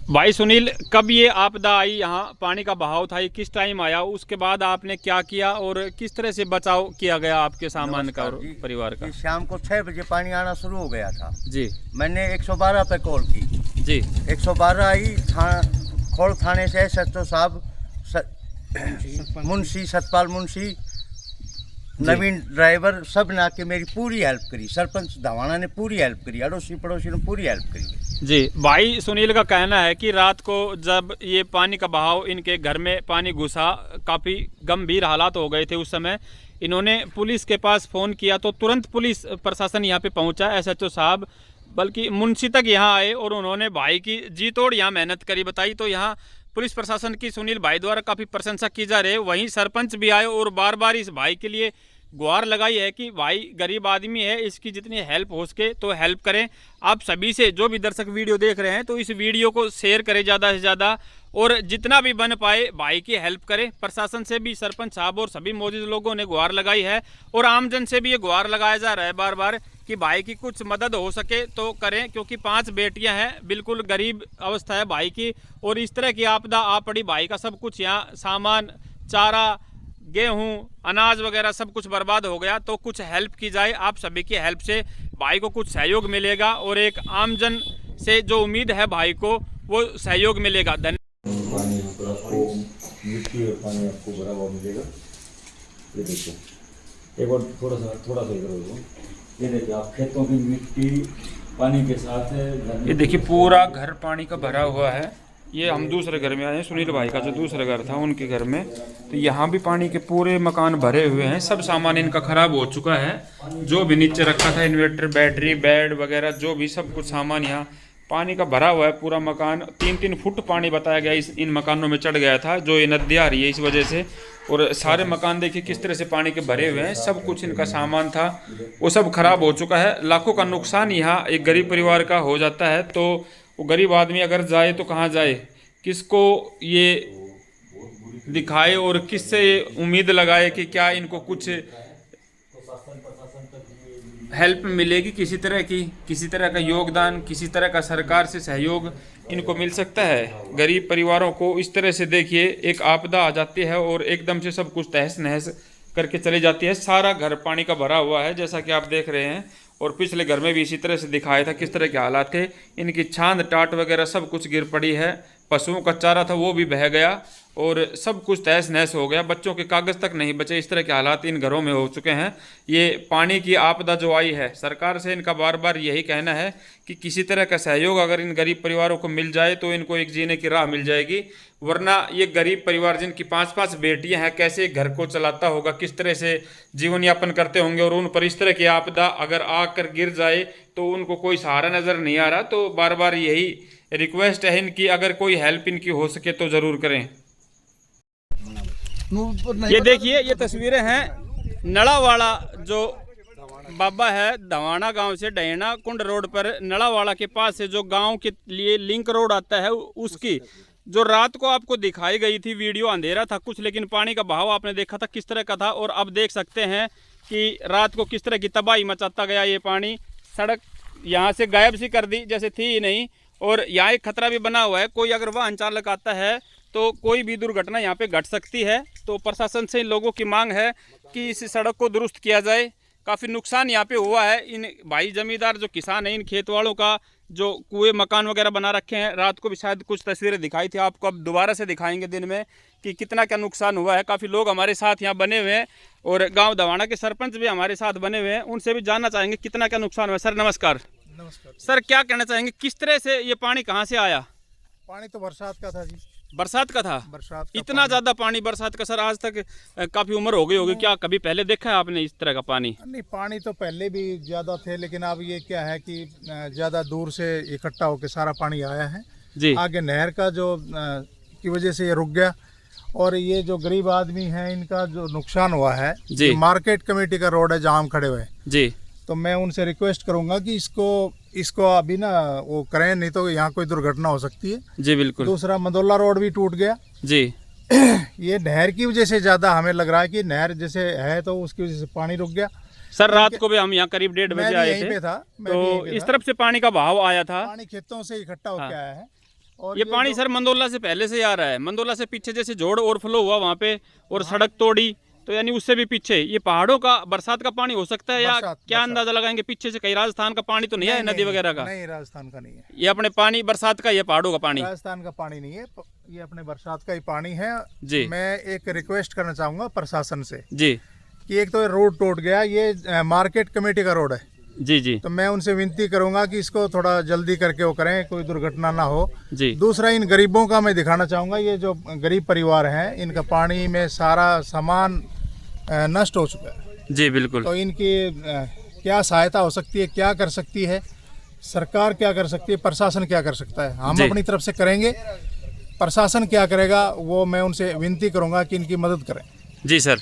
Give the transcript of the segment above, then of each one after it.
भाई सुनील, कब ये आपदा आई, यहाँ पानी का बहाव था, ये किस टाइम आया, उसके बाद आपने क्या किया और किस तरह से बचाव किया गया आपके सामान का और जी, परिवार का? जी शाम को 6 बजे पानी आना शुरू हो गया था। जी। मैंने 112 पे कॉल की। जी। 112 आई खोड़ थाने से सच्चो साहब, मुंशी सतपाल मुंशी, नवीन ड्राइवर, सब ने आके मेरी पूरी हेल्प करी। सरपंच धवाना ने पूरी हेल्प करी, अड़ोसी पड़ोसी ने पूरी हेल्प करी। जी। भाई सुनील का कहना है कि रात को जब ये पानी का बहाव इनके घर में पानी घुसा, काफ़ी गंभीर हालात हो गए थे उस समय, इन्होंने पुलिस के पास फ़ोन किया तो तुरंत पुलिस प्रशासन यहाँ पे पहुँचा, एसएचओ साहब बल्कि मुंशी तक यहाँ आए और उन्होंने भाई की जी तोड़ यहाँ मेहनत करी बताई। तो यहाँ पुलिस प्रशासन की सुनील भाई द्वारा काफ़ी प्रशंसा की जा रही है। वहीं सरपंच भी आए और बार बार इस भाई के लिए गुहार लगाई है कि भाई गरीब आदमी है, इसकी जितनी हेल्प हो सके तो हेल्प करें। आप सभी से, जो भी दर्शक वीडियो देख रहे हैं, तो इस वीडियो को शेयर करें ज़्यादा से ज़्यादा और जितना भी बन पाए भाई की हेल्प करें। प्रशासन से भी सरपंच साहब और सभी मौजूद लोगों ने गुहार लगाई है और आमजन से भी ये गुहार लगाया जा रहा है बार बार कि भाई की कुछ मदद हो सके तो करें, क्योंकि 5 बेटियां हैं, बिल्कुल गरीब अवस्था है भाई की और इस तरह की आपदा आ पड़ी, भाई का सब कुछ यहाँ सामान, चारा, गेहूं, अनाज वगैरह सब कुछ बर्बाद हो गया। तो कुछ हेल्प की जाए, आप सभी की हेल्प से भाई को कुछ सहयोग मिलेगा और एक आमजन से जो उम्मीद है भाई को वो सहयोग मिलेगा। पानी पर आपको मिट्टी और पानी आपको भरा हुआ मिलेगा। ये देखो, एक बार थोड़ा सा इधर हो जाओ। ये देखिए, आप खेतों की मिट्टी पानी के साथ है। ये देखिए पूरा घर पानी का भरा हुआ है। ये हम दूसरे घर में आए हैं, सुनील भाई का जो दूसरा घर था उनके घर में, तो यहाँ भी पानी के पूरे मकान भरे हुए हैं। सब सामान इनका खराब हो चुका है, जो भी नीचे रखा था, इन्वर्टर, बैटरी, बेड वगैरह जो भी सब कुछ सामान यहाँ पानी का भरा हुआ है। पूरा मकान 3-3 फुट पानी बताया गया इन मकानों में चढ़ गया था, जो ये नदी आ रही है इस वजह से। और सारे मकान देखिए किस तरह से पानी के भरे हुए हैं। सब कुछ इनका सामान था वो सब खराब हो चुका है। लाखों का नुकसान यहाँ एक गरीब परिवार का हो जाता है। तो वो गरीब आदमी अगर जाए तो कहाँ जाए, किसको ये दिखाए और किससे उम्मीद लगाए कि क्या इनको कुछ हेल्प मिलेगी, किसी तरह का योगदान, किसी तरह का सरकार से सहयोग इनको मिल सकता है। गरीब परिवारों को इस तरह से देखिए, एक आपदा आ जाती है और एकदम से सब कुछ तहस नहस करके चली जाती है। सारा घर पानी का भरा हुआ है जैसा कि आप देख रहे हैं, और पिछले घर में भी इसी तरह से दिखाया था किस तरह के हालात थे। इनकी छांद टाट वगैरह सब कुछ गिर पड़ी है, पशुओं का चारा था वो भी बह गया और सब कुछ तहस नहस हो गया। बच्चों के कागज़ तक नहीं बचे, इस तरह के हालात इन घरों में हो चुके हैं। ये पानी की आपदा जो आई है, सरकार से इनका बार बार यही कहना है कि किसी तरह का सहयोग अगर इन गरीब परिवारों को मिल जाए तो इनको एक जीने की राह मिल जाएगी। वरना ये गरीब परिवार जिनकी 5-5 बेटियां हैं, कैसे घर को चलाता होगा, किस तरह से जीवन यापन करते होंगे, और उन पर इस तरह की आपदा अगर आकर गिर जाए तो उनको कोई सहारा नज़र नहीं आ रहा। तो बार बार यही रिक्वेस्ट है इनकी, अगर कोई हेल्प इनकी हो सके तो ज़रूर करें। ये देखिए, ये तस्वीरें हैं नड़ावाड़ा, जो बाबा है धवाना गांव से डैना कुंड रोड पर नड़ावाड़ा के पास से जो गांव के लिए लिंक रोड आता है, उसकी जो रात को आपको दिखाई गई थी वीडियो, अंधेरा था कुछ लेकिन पानी का बहाव आपने देखा था किस तरह का था। और अब देख सकते हैं कि रात को किस तरह की तबाही मचाता गया ये पानी। सड़क यहाँ से गायब सी कर दी जैसे थी ही नहीं, और यहाँ एक खतरा भी बना हुआ है, कोई अगर वाहन चालक आता है तो कोई भी दुर्घटना यहाँ पे घट सकती है। तो प्रशासन से इन लोगों की मांग है कि इस सड़क को दुरुस्त किया जाए। काफ़ी नुकसान यहाँ पे हुआ है। इन भाई जमींदार जो किसान हैं, इन खेत वालों का जो कुएं मकान वगैरह बना रखे हैं, रात को भी शायद कुछ तस्वीरें दिखाई थी आपको, अब दोबारा से दिखाएंगे दिन में कि कितना क्या नुकसान हुआ है। काफ़ी लोग हमारे साथ यहाँ बने हुए हैं और गाँव धवाना के सरपंच भी हमारे साथ बने हुए हैं, उनसे भी जानना चाहेंगे कितना क्या नुकसान हुआ। सर नमस्कार। नमस्कार सर, क्या कहना चाहेंगे, किस तरह से ये पानी कहाँ से आया? पानी तो बरसात का था जी। बरसात का था? बरसात का इतना ज़्यादा पानी बरसात का? सर आज तक काफ़ी उम्र हो गई होगी, क्या कभी पहले देखा है आपने इस तरह का पानी? नहीं, पानी तो पहले भी ज़्यादा थे, लेकिन अब ये क्या है कि ज़्यादा दूर से इकट्ठा होकर सारा पानी आया है जी। आगे नहर का जो की वजह से ये रुक गया। और ये जो गरीब आदमी हैं, इनका जो नुकसान हुआ है जी। मार्केट कमेटी का रोड है जहाँ हम खड़े हुए हैं जी, तो मैं उनसे रिक्वेस्ट करूंगा कि इसको अभी ना वो करें, नहीं तो यहाँ कोई दुर्घटना हो सकती है। जी बिल्कुल। दूसरा मंदोला रोड भी टूट गया जी। ये नहर की वजह से ज़्यादा हमें लग रहा है कि नहर जैसे है तो उसकी वजह से पानी रुक गया। सर रात को भी हम यहाँ करीब 1:30 बजे आए थे, पे था, तो इस तरफ से पानी का बहाव आया था, पानी खेतों से इकट्ठा होकर आया है। और ये पानी सर मंदोला से पहले से आ रहा है, मंदोला से पीछे जैसे जोड़ ओवरफ्लो हुआ वहाँ पे और सड़क तोड़ी, तो यानी उससे भी पीछे ये पहाड़ों का बरसात का पानी हो सकता है या क्या अंदाजा लगाएंगे? पीछे से कहीं राजस्थान का पानी तो नहीं है, नदी वगैरह का? नहीं, राजस्थान का नहीं है ये अपने पानी बरसात का, ये पहाड़ों का पानी? राजस्थान का पानी नहीं है, ये अपने बरसात का ही पानी है जी। मैं एक रिक्वेस्ट करना चाहूंगा प्रशासन से जी कि एक तो ये रोड टूट गया, ये मार्केट कमेटी का रोड है, जी जी तो मैं उनसे विनती करूंगा कि इसको थोड़ा जल्दी करके वो करें, कोई दुर्घटना ना हो। जी दूसरा, इन गरीबों का मैं दिखाना चाहूंगा, ये जो गरीब परिवार हैं इनका पानी में सारा सामान नष्ट हो चुका है, जी बिल्कुल। तो इनकी क्या सहायता हो सकती है, क्या कर सकती है सरकार, क्या कर सकती है, प्रशासन क्या कर सकता है? हम जी। अपनी तरफ से करेंगे, प्रशासन क्या करेगा वो मैं उनसे विनती करूंगा कि इनकी मदद करें। जी सर,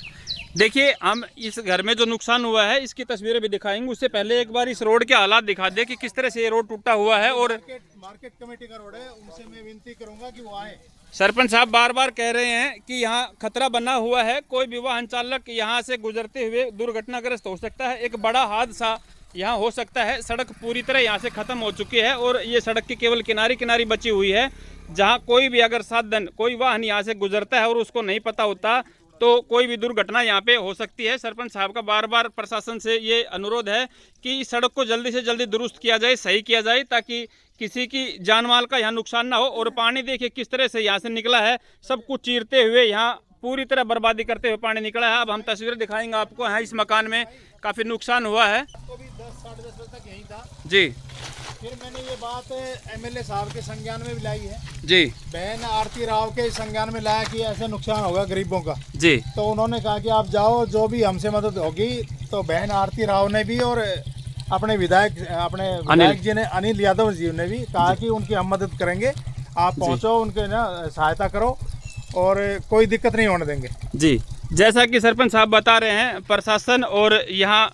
देखिए हम इस घर में जो नुकसान हुआ है इसकी तस्वीरें भी दिखाएंगे, उससे पहले एक बार इस रोड के हालात दिखा दे कि किस तरह से ये रोड टूटा हुआ है। और मार्केट कमेटी का रोड है, उनसे मैं विनती करूंगा कि वो आए। सरपंच साहब बार बार कह रहे हैं कि यहाँ खतरा बना हुआ है, कोई भी वाहन चालक यहाँ से गुजरते हुए दुर्घटनाग्रस्त हो सकता है, एक बड़ा हादसा यहाँ हो सकता है। सड़क पूरी तरह यहाँ से ख़त्म हो चुकी है और ये सड़क की केवल किनारी किनारी बची हुई है, जहाँ कोई भी अगर साधन, कोई वाहन यहाँ से गुजरता है और उसको नहीं पता होता तो कोई भी दुर्घटना यहाँ पे हो सकती है। सरपंच साहब का बार बार प्रशासन से ये अनुरोध है कि इस सड़क को जल्दी से जल्दी दुरुस्त किया जाए, सही किया जाए, ताकि किसी की जान माल का यहाँ नुकसान ना हो। और पानी देखिए किस तरह से यहाँ से निकला है, सब कुछ चीरते हुए यहाँ पूरी तरह बर्बादी करते हुए पानी निकला है। अब हम तस्वीरें दिखाएंगे आपको। यहाँ इस मकान में काफ़ी नुकसान हुआ है। तो भी 10 साढ़े 10 बजे तक यहीं था, जी फिर मैंने ये बात एमएलए साहब के संज्ञान में भी लाई है, जी बहन आरती राव के संज्ञान में लाया कि ऐसे नुकसान होगा गरीबों का। जी तो उन्होंने कहा कि आप जाओ, जो भी हमसे मदद होगी। तो बहन आरती राव ने भी और अपने विधायक जी ने, अनिल यादव जी ने भी कहा कि उनकी हम मदद करेंगे, आप पहुंचो, उनके ना सहायता करो और कोई दिक्कत नहीं होने देंगे। जी, जैसा कि सरपंच साहब बता रहे हैं, प्रशासन और यहाँ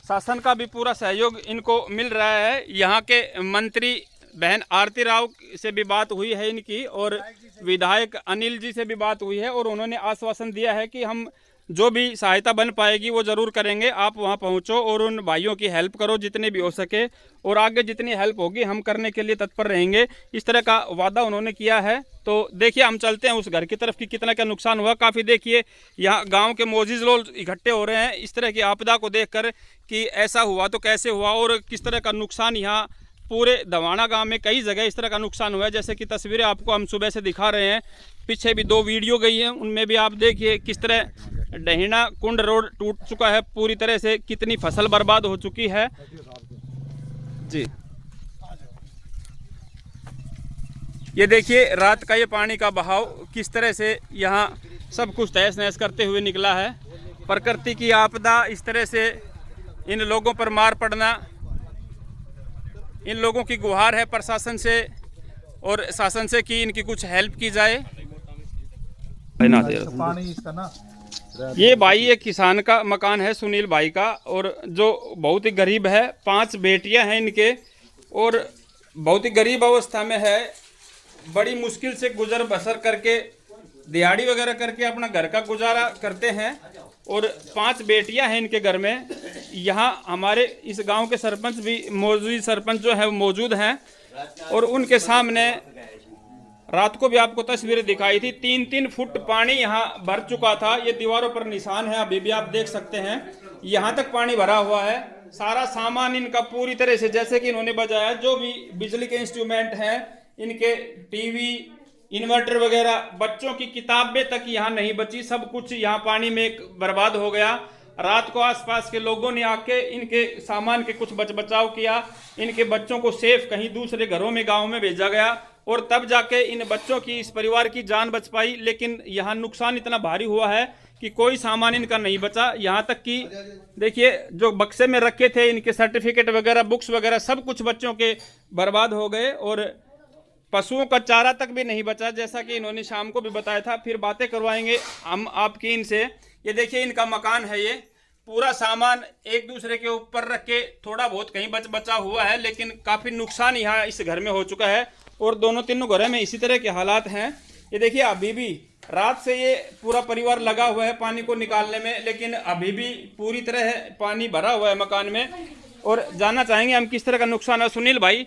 शासन का भी पूरा सहयोग इनको मिल रहा है। यहाँ के मंत्री बहन आरती राव से भी बात हुई है इनकी और विधायक अनिल जी से भी बात हुई है और उन्होंने आश्वासन दिया है कि हम जो भी सहायता बन पाएगी वो ज़रूर करेंगे। आप वहाँ पहुँचो और उन भाइयों की हेल्प करो जितनी भी हो सके, और आगे जितनी हेल्प होगी हम करने के लिए तत्पर रहेंगे, इस तरह का वादा उन्होंने किया है। तो देखिए हम चलते हैं उस घर की तरफ कि कितना क्या नुकसान हुआ। काफ़ी देखिए यहाँ गांव के मोजीज लोग इकट्ठे हो रहे हैं इस तरह की आपदा को देखकर कि ऐसा हुआ तो कैसे हुआ और किस तरह का नुकसान यहाँ पूरे दवाना गांव में कई जगह इस तरह का नुकसान हुआ है। जैसे कि तस्वीरें आपको हम सुबह से दिखा रहे हैं, पीछे भी 2 वीडियो गई हैं, उनमें भी आप देखिए किस तरह डहीना कुंड रोड टूट चुका है पूरी तरह से, कितनी फसल बर्बाद हो चुकी है। जी, ये देखिए रात का ये पानी का बहाव किस तरह से यहाँ सब कुछ तहस नहस करते हुए निकला है। प्रकृति की आपदा, इस तरह से इन लोगों पर मार पड़ना, इन लोगों की गुहार है प्रशासन से और शासन से कि इनकी कुछ हेल्प की जाए। पानी इसका ना, ये भाई एक किसान का मकान है, सुनील भाई का, और जो बहुत ही गरीब है, 5 बेटियां हैं इनके और बहुत ही गरीब अवस्था में है, बड़ी मुश्किल से गुजर बसर करके दिहाड़ी वगैरह करके अपना घर का गुजारा करते हैं और 5 बेटियां हैं इनके घर में। यहाँ हमारे इस गांव के सरपंच भी मौजूद, सरपंच जो है वो मौजूद हैं और उनके सामने रात को भी आपको तस्वीरें दिखाई थी, 3-3 फुट पानी यहाँ भर चुका था। ये दीवारों पर निशान है, अभी भी आप देख सकते हैं, यहाँ तक पानी भरा हुआ है। सारा सामान इनका पूरी तरह से, जैसे कि इन्होंने बताया, जो भी बिजली के इंस्ट्रूमेंट हैं, इनके टीवी, इन्वर्टर वगैरह, बच्चों की किताबें तक यहाँ नहीं बची, सब कुछ यहाँ पानी में बर्बाद हो गया। रात को आसपास के लोगों ने आके इनके सामान के कुछ बचाव किया, इनके बच्चों को सेफ कहीं दूसरे घरों में गांव में भेजा गया और तब जाके इन बच्चों की, इस परिवार की जान बच पाई। लेकिन यहाँ नुकसान इतना भारी हुआ है कि कोई सामान इनका नहीं बचा। यहाँ तक कि देखिए जो बक्से में रखे थे इनके सर्टिफिकेट वगैरह, बुक्स वगैरह, सब कुछ बच्चों के बर्बाद हो गए और पशुओं का चारा तक भी नहीं बचा, जैसा कि इन्होंने शाम को भी बताया था। फिर बातें करवाएंगे हम आपकी इनसे। ये देखिए इनका मकान है, ये पूरा सामान एक दूसरे के ऊपर रख के थोड़ा बहुत कहीं बचा हुआ है, लेकिन काफ़ी नुकसान यहाँ इस घर में हो चुका है और दोनों तीनों घरों में इसी तरह के हालात हैं। ये देखिए अभी भी रात से ये पूरा परिवार लगा हुआ है पानी को निकालने में, लेकिन अभी भी पूरी तरह पानी भरा हुआ है मकान में। और जानना चाहेंगे हम किस तरह का नुकसान है। सुनील भाई,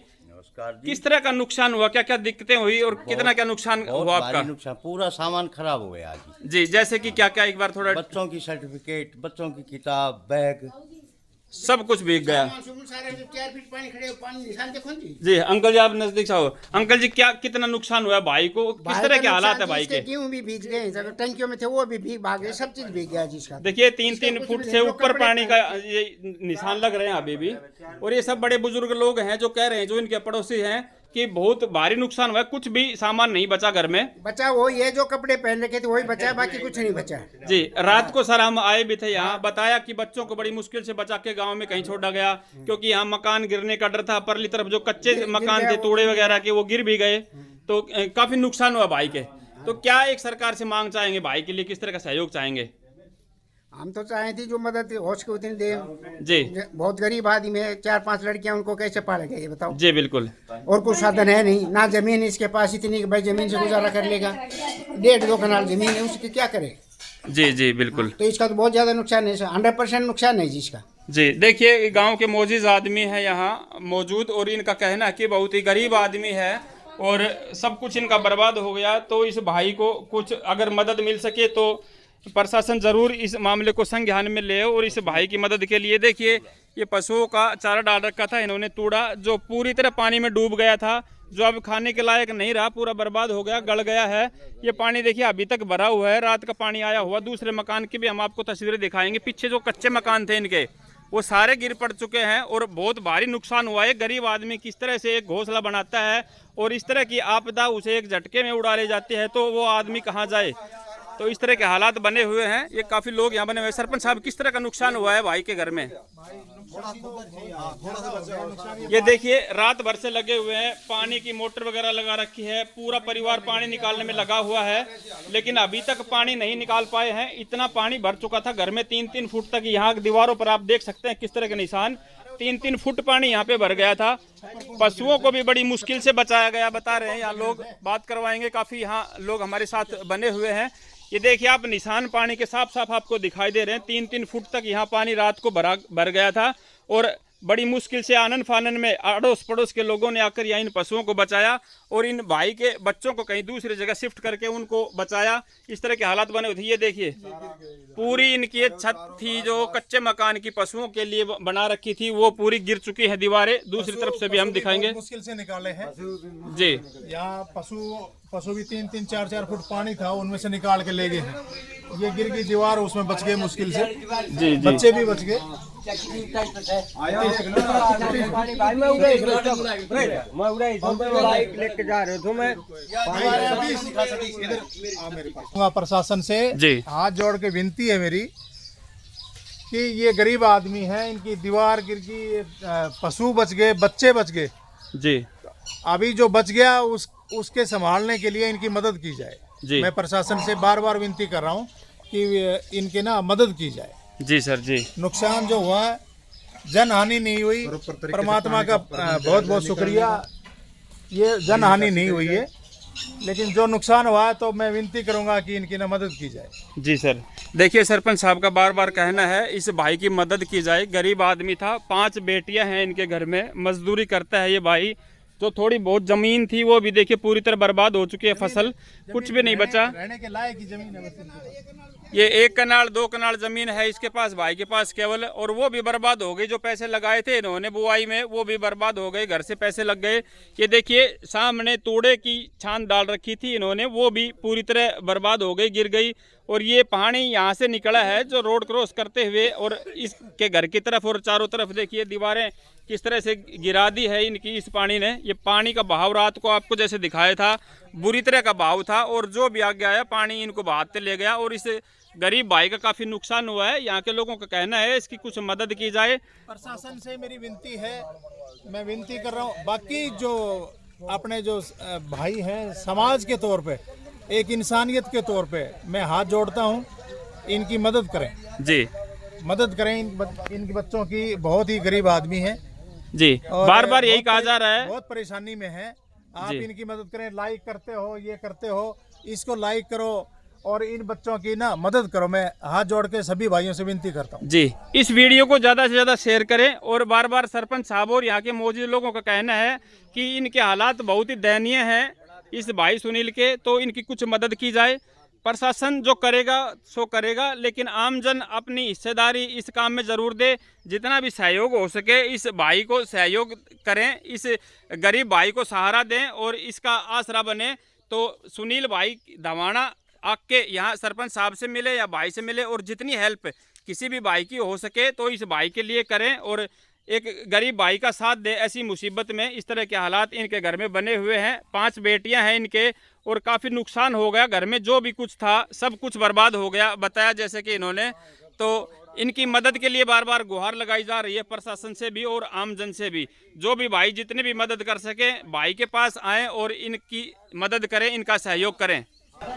नमस्कार जी। किस तरह का नुकसान हुआ, क्या क्या दिक्कतें हुई और कितना क्या नुकसान बहुत हुआ भारी आपका? नुकसान, पूरा सामान खराब हो गया जी। जी, जैसे कि क्या क्या, एक बार थोड़ा बच्चों की सर्टिफिकेट, बच्चों की किताब, बैग, सब कुछ भीग गया। सारे 4 फीट पानी खड़े, पानी निशान देखो जी। जी अंकल जी, आप नजदीक से आओ। अंकल जी, क्या कितना नुकसान हुआ है भाई को, किस तरह के हालात है भाई के? गेहूं भी भीग गए, जब टंकियों में थे वो भी भीग भाग गए, सब चीज भीग गया जिसका। देखिए 3-3 कुछ फुट भी से नहीं, ऊपर कपड़े पानी का ये निशान लग रहे हैं अभी भी। और ये सब बड़े बुजुर्ग लोग हैं जो कह रहे हैं, जो इनके पड़ोसी हैं, कि बहुत भारी नुकसान हुआ है, कुछ भी सामान नहीं बचा घर में। बचा वो ये जो कपड़े पहन रखे थे वही बचा, बाकी कुछ नहीं बचा। जी, रात को सर हम आए भी थे यहाँ, बताया कि बच्चों को बड़ी मुश्किल से बचा के गांव में कहीं छोड़ा गया, क्योंकि यहाँ मकान गिरने का डर था। परली तरफ जो कच्चे मकान थे तोड़े वगैरह के, वो गिर भी गए, तो काफी नुकसान हुआ भाई के। तो क्या एक सरकार से मांग चाहेंगे भाई के लिए, किस तरह का सहयोग चाहेंगे? हम तो चाहे थी जो मदद हो सके उतनी दे। जी बहुत गरीब आदमी है, 4-5 लड़कियां, उनको कैसे पालेगा ये बताओ। जी बिल्कुल। और कुछ साधन है नहीं, ना जमीन इसके पास इतनी कि भाई जमीन से गुजारा कर लेगा। 1.5-2 कनाल जमीन है, उसकी क्या करे। जी जी बिल्कुल। तो इसका तो बहुत ज्यादा नुकसान है, 100% नुकसान है जिसका। जी देखिए, गांव के मोजिज आदमी है यहाँ मौजूद, और इनका कहना है कि बहुत ही गरीब आदमी है और सब कुछ इनका बर्बाद हो गया। तो इस भाई को कुछ अगर मदद मिल सके तो प्रशासन जरूर इस मामले को संज्ञान में ले, और इस भाई की मदद के लिए देखिए ये पशुओं का चारा डाल रखा था इन्होंने, तूड़ा जो पूरी तरह पानी में डूब गया था, जो अब खाने के लायक नहीं रहा, पूरा बर्बाद हो गया, गल गया है। ये पानी देखिए अभी तक भरा हुआ है, रात का पानी आया हुआ। दूसरे मकान की भी हम आपको तस्वीरें दिखाएंगे। पीछे जो कच्चे मकान थे इनके, वो सारे गिर पड़ चुके हैं और बहुत भारी नुकसान हुआ है। गरीब आदमी किस तरह से एक घोंसला बनाता है और इस तरह की आपदा उसे एक झटके में उड़ा ले जाती है, तो वो आदमी कहाँ जाए। तो इस तरह के हालात बने हुए हैं। ये काफी लोग यहाँ बने हुए हैं। सरपंच साहब, किस तरह का नुकसान हुआ है भाई के घर में? ये देखिए रात भर से लगे हुए हैं, पानी की मोटर वगैरह लगा रखी है, पूरा परिवार पानी निकालने में लगा हुआ है, लेकिन अभी तक पानी नहीं निकाल पाए हैं। इतना पानी भर चुका था घर में, 3-3 फुट तक। यहाँ दीवारों पर आप देख सकते हैं किस तरह के निशान, 3-3 फुट पानी यहाँ पे भर गया था। पशुओं को भी बड़ी मुश्किल से बचाया गया, बता रहे हैं यहाँ लोग। बात करवाएंगे, काफी यहाँ लोग हमारे साथ बने हुए हैं। ये देखिए आप, निशान पानी के साफ साफ आपको दिखाई दे रहे हैं। 3-3 फुट तक यहाँ पानी रात को भर गया था और बड़ी मुश्किल से आनन फानन में अड़ोस पड़ोस के लोगों ने आकर यहाँ इन पशुओं को बचाया और इन भाई के बच्चों को कहीं दूसरी जगह शिफ्ट करके उनको बचाया। इस तरह के हालात बने हुए थे। ये देखिए पूरी इनकी छत थी जो कच्चे मकान की पशुओं के लिए बना रखी थी, वो पूरी गिर चुकी है दीवारें। दूसरी तरफ से भी हम दिखाएंगे। मुश्किल से निकाले हैं जी। यहाँ पशु भी 3-3, 4-4 फुट पानी था, उनमें से निकाल के ले गए हैं। ये गिर गई दीवार, उसमें बच गए मुश्किल से। जी जी। बच्चे भी बच गए। प्रशासन से जी हाथ जोड़ के विनती है मेरी कि ये गरीब आदमी है, इनकी दीवार गिर गई, पशु बच गए, बच्चे बच गए। जी। अभी जो बच गया उसके संभालने के लिए इनकी मदद की जाए। जी। मैं प्रशासन से बार बार विनती कर रहा हूँ कि इनकी ना मदद की जाए। जी सर जी। नुकसान जो हुआ है, जन हानि नहीं हुई, परमात्मा का बहुत बहुत शुक्रिया। ये जन हानि नहीं हुई है, लेकिन जो नुकसान हुआ है तो मैं विनती करूंगा कि इनकी ना मदद की जाए। जी सर। देखिए सरपंच साहब का बार बार कहना है इस भाई की मदद की जाए। गरीब आदमी था, 5 बेटियां हैं इनके घर में, मजदूरी करता है ये भाई। जो थोड़ी बहुत जमीन थी वो भी देखिए पूरी तरह बर्बाद हो चुकी है, फसल कुछ भी नहीं बचा। रहने के लायक ही जमीन है बस इनके पास। ये 1 कनाल 2 कनाल जमीन है इसके पास, भाई के पास केवल, और वो भी बर्बाद हो गई। जो पैसे लगाए थे इन्होंने बुआई में वो भी बर्बाद हो गए, घर से पैसे लग गए। ये देखिए सामने तूड़े की छान डाल रखी थी इन्होंने, वो भी पूरी तरह बर्बाद हो गई, गिर गई। और ये पानी यहाँ से निकला है जो रोड क्रॉस करते हुए और इसके घर की तरफ और चारों तरफ देखिए दीवारें किस तरह से गिरा दी है इनकी इस पानी ने। ये पानी का बहाव रात को आपको जैसे दिखाया था, बुरी तरह का बहाव था, और जो भी आगे आया पानी इनको बहाते ले गया। और इस गरीब भाई का काफी नुकसान हुआ है। यहाँ के लोगों का कहना है इसकी कुछ मदद की जाए। प्रशासन से मेरी विनती है, मैं विनती कर रहा हूँ। बाकी जो अपने जो भाई हैं, समाज के तौर पे, एक इंसानियत के तौर पे मैं हाथ जोड़ता हूँ, इनकी मदद करें। जी मदद करें। इनके बच्चों की, बहुत ही गरीब आदमी हैं जी। बार बार यही कहा जा रहा है, बहुत परेशानी में है। आप इनकी मदद करें। लाइक करते हो, ये करते हो, इसको लाइक करो, और इन बच्चों की ना मदद करो। मैं हाथ जोड़ के सभी भाइयों से विनती करता हूँ। जी, इस वीडियो को ज़्यादा से ज़्यादा शेयर करें। और बार बार सरपंच साहब और यहाँ के मौजूद लोगों का कहना है कि इनके हालात बहुत ही दयनीय हैं इस भाई सुनील के, तो इनकी कुछ मदद की जाए। प्रशासन जो करेगा सो करेगा, लेकिन आमजन अपनी हिस्सेदारी इस काम में ज़रूर दे। जितना भी सहयोग हो सके इस भाई को सहयोग करें, इस गरीब भाई को सहारा दें और इसका आसरा बने। तो सुनील भाई धवाना आके यहाँ सरपंच साहब से मिले या भाई से मिले, और जितनी हेल्प किसी भी भाई की हो सके तो इस भाई के लिए करें और एक गरीब भाई का साथ दे ऐसी मुसीबत में। इस तरह के हालात इनके घर में बने हुए हैं। 5 बेटियां हैं इनके और काफ़ी नुकसान हो गया। घर में जो भी कुछ था सब कुछ बर्बाद हो गया, बताया जैसे कि इन्होंने। तो इनकी मदद के लिए बार बार गुहार लगाई जा रही है प्रशासन से भी और आमजन से भी। जो भी भाई जितने भी मदद कर सके भाई के पास आएँ और इनकी मदद करें, इनका सहयोग करें।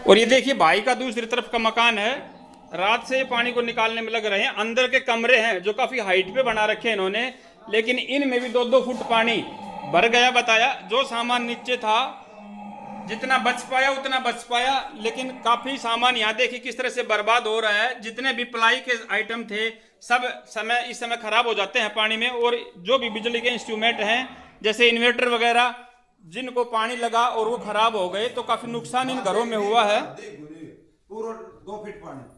और ये देखिए भाई का दूसरी तरफ का मकान है। रात से पानी को निकालने में लग रहे हैं। अंदर के कमरे हैं जो काफ़ी हाइट पे बना रखे हैं इन्होंने, लेकिन इनमें भी 2-2 फुट पानी भर गया। बताया जो सामान नीचे था जितना बच पाया उतना बच पाया, लेकिन काफ़ी सामान यहाँ देखिए किस तरह से बर्बाद हो रहा है। जितने भी प्लाई के आइटम थे सब इस समय खराब हो जाते हैं पानी में। और जो भी बिजली के इंस्ट्रूमेंट हैं जैसे इन्वर्टर वगैरह जिनको पानी लगा और वो खराब हो गए, तो काफ़ी नुकसान इन घरों में हुआ है। पूरा 2 फीट पानी।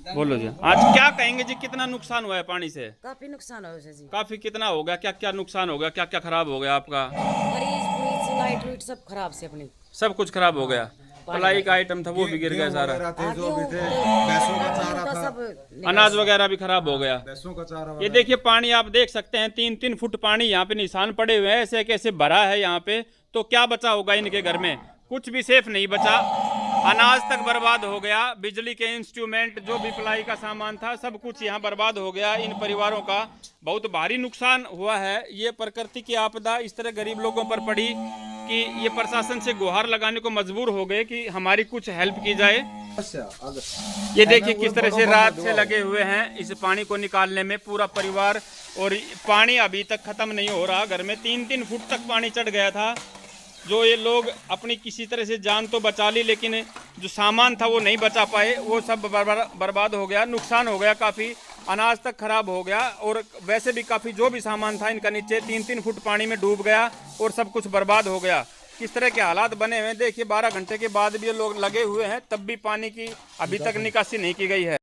बोलो जी, आज क्या कहेंगे जी, कितना नुकसान हुआ है पानी से? काफी नुकसान हो जी। काफी कितना हो गया, क्या क्या नुकसान हो गया, क्या क्या खराब हो गया आपका? फ्रिज लाइट लूट सब खराब से अपनी सब कुछ खराब हो गया। प्लाई का आइटम था वो भी गिर गया सारा। जो भी थे भैंसों का चारा था, सब अनाज वगैरह भी खराब हो गया। भैंसों का चारा। ये देखिए पानी आप देख सकते हैं, 3-3 फुट पानी यहाँ पे निशान पड़े हुए हैं, ऐसे कैसे भरा है यहाँ पे। तो क्या बचा होगा इनके घर में? कुछ भी सेफ नहीं बचा। अनाज तक बर्बाद हो गया, बिजली के इंस्ट्रूमेंट जो भी प्लाई का सामान था सब कुछ यहाँ बर्बाद हो गया। इन परिवारों का बहुत भारी नुकसान हुआ है। ये प्रकृति की आपदा इस तरह गरीब लोगों पर पड़ी कि ये प्रशासन से गुहार लगाने को मजबूर हो गए कि हमारी कुछ हेल्प की जाए। ये देखिए किस तरह से रात से लगे हुए हैं इस पानी को निकालने में पूरा परिवार। और पानी अभी तक खत्म नहीं हो रहा। घर में 3-3 फुट तक पानी चढ़ गया था। जो ये लोग अपनी किसी तरह से जान तो बचा ली, लेकिन जो सामान था वो नहीं बचा पाए, वो सब बर्बाद हो गया। नुकसान हो गया काफ़ी, अनाज तक खराब हो गया। और वैसे भी काफ़ी जो भी सामान था इनका नीचे 3-3 फुट पानी में डूब गया और सब कुछ बर्बाद हो गया। किस तरह के हालात बने हुए हैं देखिए। 12 घंटे के बाद भी ये लोग लगे हुए हैं, तब भी पानी की अभी तक निकासी नहीं की गई है।